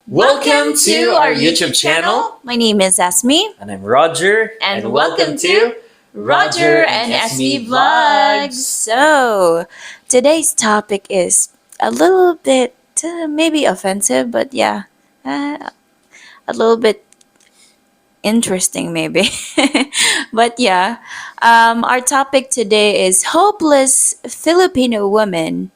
Welcome to our YouTube channel. My name is Asmi. And I'm Roger. And welcome to Roger and Esme Vlogs. So, today's topic is a little bit maybe offensive, but yeah, a little bit interesting maybe. But yeah, our topic today is hopeless Filipino women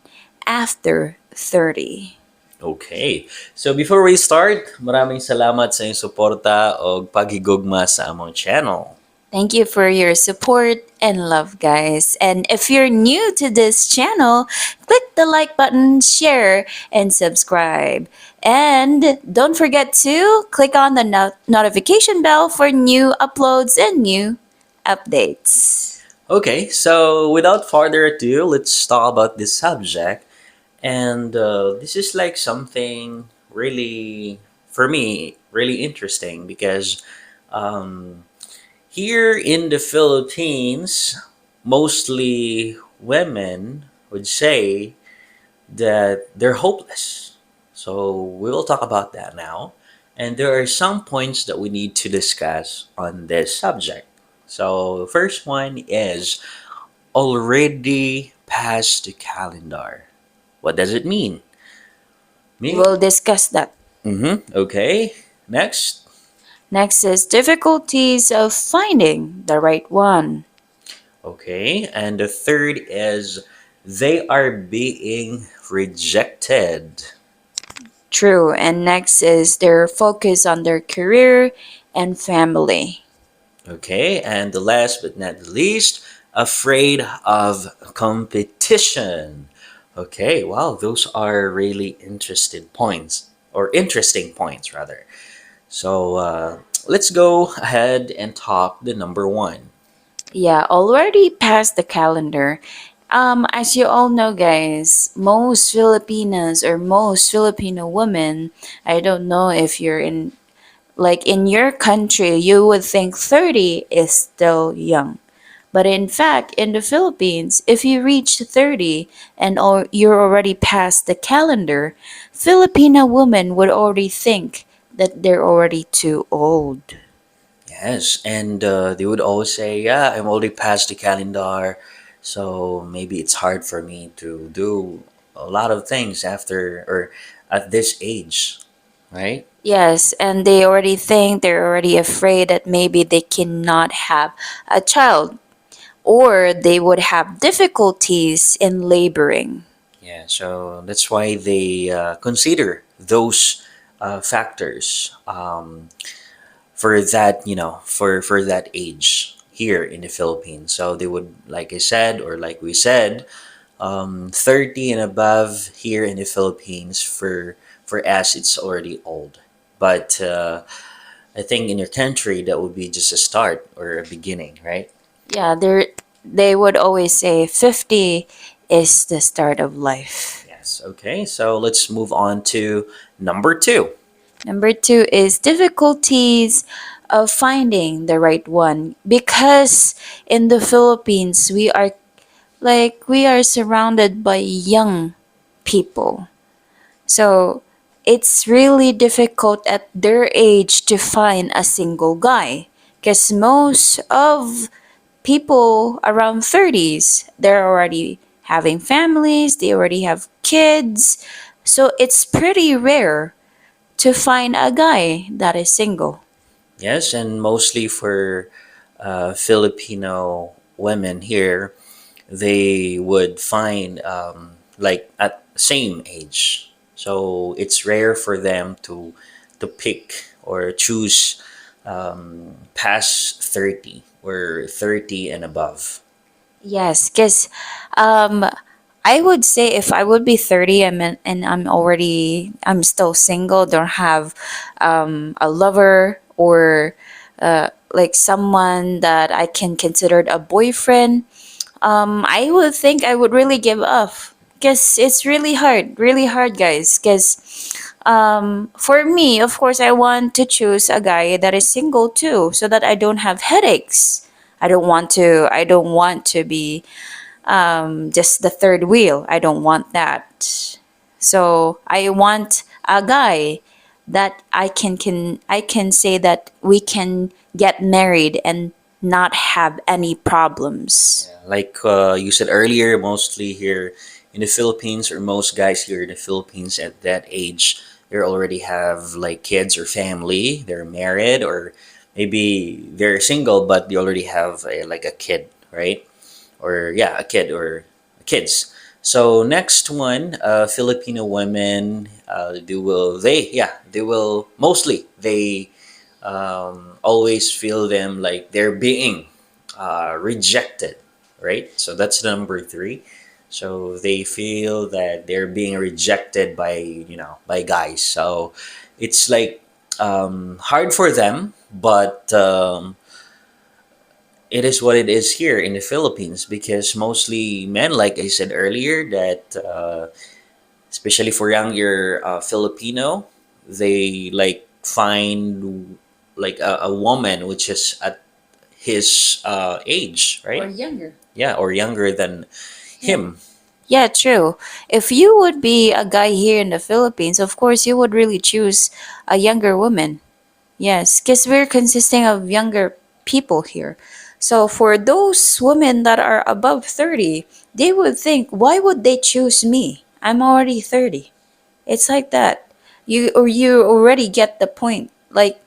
after 30. Okay. So before we start, maraming salamat sa iyong suporta o paghigugma sa among channel. Thank you for your support and love, guys. And if you're new to this channel, click the like button, share, and subscribe. And don't forget to click on the notification bell for new uploads and new updates. Okay, so without further ado, let's talk about this subject. And this is like something really, for me, really interesting because um, here in the Philippines, mostly women would say that they're hopeless. So we will talk about that now. And there are some points that we need to discuss on this subject. So the first one is already past the calendar. What does it mean? Me? We'll discuss that. Okay. Next. Next is difficulties of finding the right one. Okay. And the third is they are being rejected. True. And next is their focus on their career and family. Okay. And the last but not the least, afraid of competition. Okay. Wow. Those are really interesting points, or interesting points rather. So let's go ahead and talk the number one. Yeah, already past the calendar. As you all know, guys, most Filipinas or most Filipino women, I don't know if you're in, like in your country, you would think 30 is still young. But in fact, in the Philippines, if you reach 30 and you're already past the calendar, Filipina women would already think that they're already too old. Yes, and they would always say, "Yeah, I'm already past the calendar, so maybe it's hard for me to do a lot of things after or at this age, right?" Yes, and they already think they're already afraid that maybe they cannot have a child or they would have difficulties in laboring. Yeah, so that's why they consider those factors for that, for that age here in the Philippines. So they would, like I said, or like we said, 30 and above here in the Philippines for us it's already old. But I think in your country that would be just a start or a beginning, right? Yeah, they would always say 50 is the start of life. Yes. Okay. So let's move on to number two. Number two is difficulties of finding the right one because in the Philippines we are surrounded by young people. So it's really difficult at their age to find a single guy because most of people around 30s they're already having families, they already have kids. So it's pretty rare to find a guy that is single. Yes, and mostly for Filipino women here, they would find like at same age. So it's rare for them to pick or choose past 30 or 30 and above. Yes, because um, I would say if I would be 30 and I'm still single, don't have a lover or like someone that I can consider a boyfriend, I would think I would really give up because it's really hard, guys. Because for me, of course, I want to choose a guy that is single too, so that I don't have headaches. I don't want to be just the third wheel. I don't want that. So I want a guy that I can say that we can get married and not have any problems. Like you said earlier, mostly here in the Philippines, or most guys here in the Philippines at that age, they already have like kids or family. They're married, or maybe they're single, but they already have like a kid, right? Or yeah, a kid or kids. So next one, Filipino women, they will mostly they always feel them like they're being rejected, right? So that's number three. So they feel that they're being rejected by by guys. So it's like hard for them, but it is what it is here in the Philippines because mostly men, like I said earlier, that especially for younger Filipino, they like find like a woman which is at his age, Or right? younger. Yeah, or younger than him. Yeah, true. If you would be a guy here in the Philippines, of course you would really choose a younger woman. Yes, because we're consisting of younger people here. So for those women that are above 30, they would think, why would they choose me? I'm already 30. It's like that. You already get the point. Like,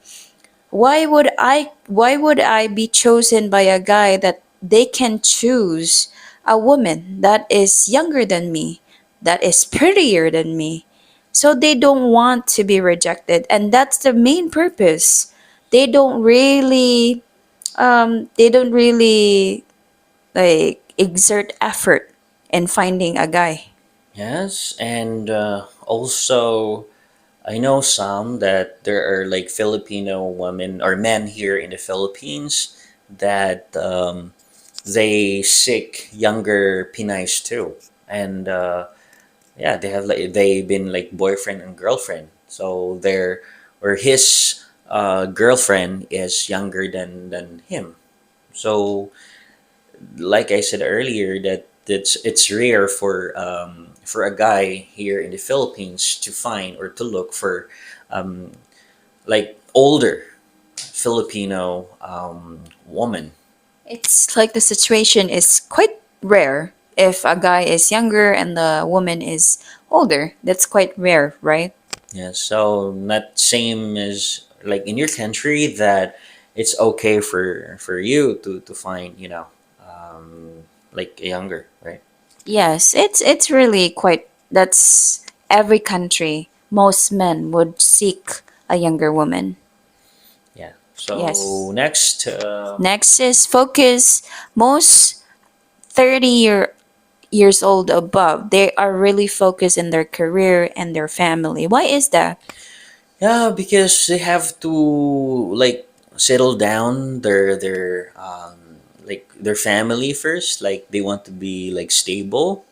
why would I be chosen by a guy that they can choose a woman that is younger than me, that is prettier than me? So they don't want to be rejected, and that's the main purpose. They don't really like exert effort in finding a guy. Yes, and also I know some that there are like Filipino women or men here in the Philippines that they seek younger Pinays too, and yeah, they have like they've been like boyfriend and girlfriend, so their or his girlfriend is younger than him. So like I said earlier, that it's rare for a guy here in the Philippines to find or to look for um, like older Filipino woman. It's like the situation is quite rare if a guy is younger and the woman is older. That's quite rare, right? Yeah, so not same as like in your country that it's okay for you to find like younger, right? Yes, it's really quite that's every country. Most men would seek a younger woman. Yeah. So Yes. next, Next is focus. Most 30 years old above, they are really focused in their career and their family. Why is that? yeah, because they have to like settle down their family first. Like they want to be like stable.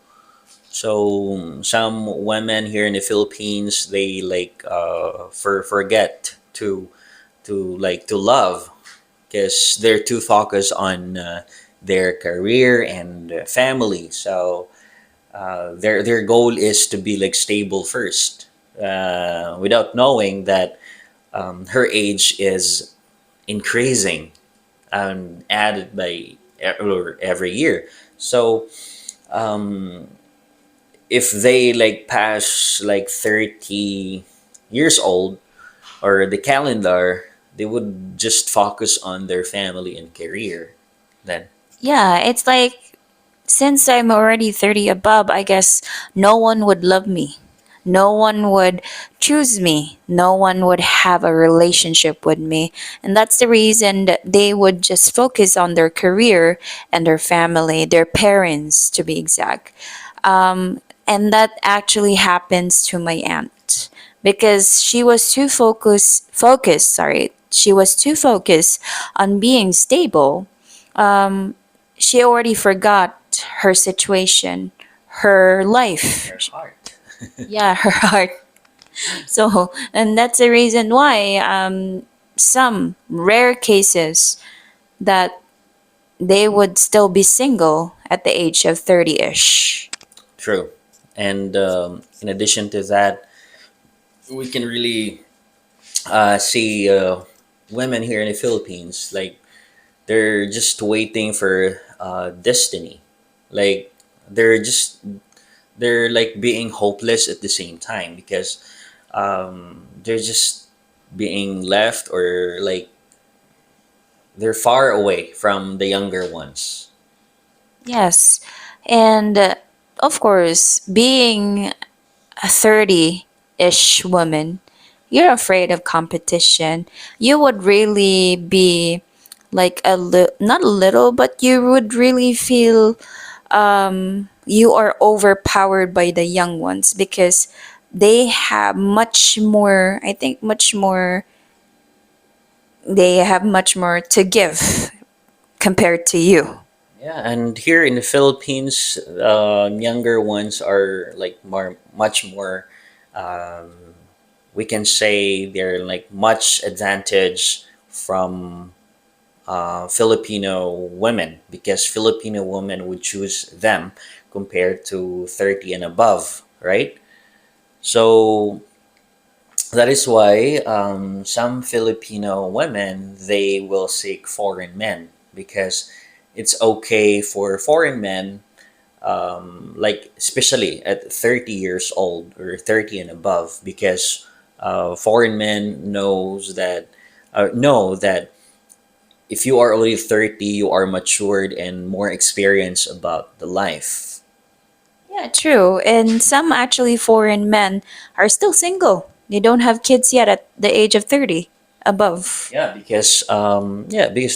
So some women here in the Philippines they like forget to love because they're too focused on their career and family. So their goal is to be like stable first, without knowing that her age is increasing and added by every year. So um, if they like pass like 30 years old or the calendar, they would just focus on their family and career then. Yeah, it's like since I'm already 30 above, I guess no one would love me. No one would choose me. No one would have a relationship with me. And that's the reason that they would just focus on their career and their family, their parents to be exact. And that actually happens to my aunt because she was too focused on being stable. She already forgot her situation, her life. Their heart. Yeah, her heart. So, and that's the reason why some rare cases that they would still be single at the age of 30-ish. True. And in addition to that, we can really. see women here in the Philippines, like they're just waiting for destiny. Like they're just they're like being hopeless at the same time because they're just being left, or like they're far away from the younger ones. Yes. And of course, being a 30-ish woman, you're afraid of competition. You would really be like not a little, but you would really feel you are overpowered by the young ones because they have much more, I think, they have much more to give compared to you. Yeah, and here in the Philippines, younger ones are like much more. Um, we can say they're like much advantage from Filipino women, because Filipino women would choose them compared to 30 and above, right? So that is why some Filipino women, they will seek foreign men, because it's okay for foreign men, like especially at 30 years old or 30 and above, because foreign men know that if you are already 30, you are matured and more experienced about the life. Yeah, true. And some actually foreign men are still single. They don't have kids yet at the age of 30 above. Because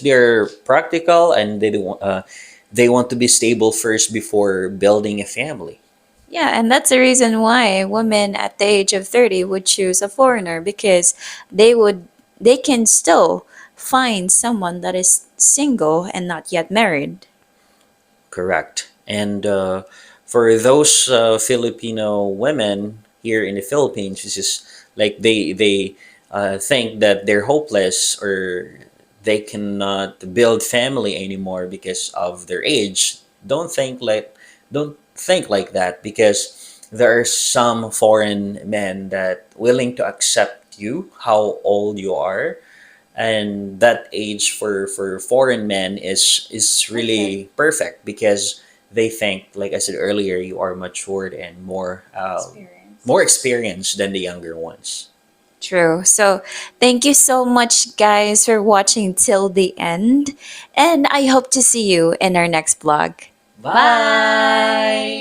they're practical, and they want to be stable first before building a family. Yeah, and that's the reason why women at the age of 30 would choose a foreigner because they can still find someone that is single and not yet married. Correct. And for those Filipino women here in the Philippines, it's just like they think that they're hopeless, or they cannot build family anymore because of their age. Don't think like that, because there are some foreign men that willing to accept you how old you are, and that age for foreign men is Perfect. really perfect, because they think, like I said earlier, you are matured and Experience. more experienced than the younger ones. True. So, thank you so much, guys, for watching till the end. And I hope to see you in our next vlog. Bye. Bye.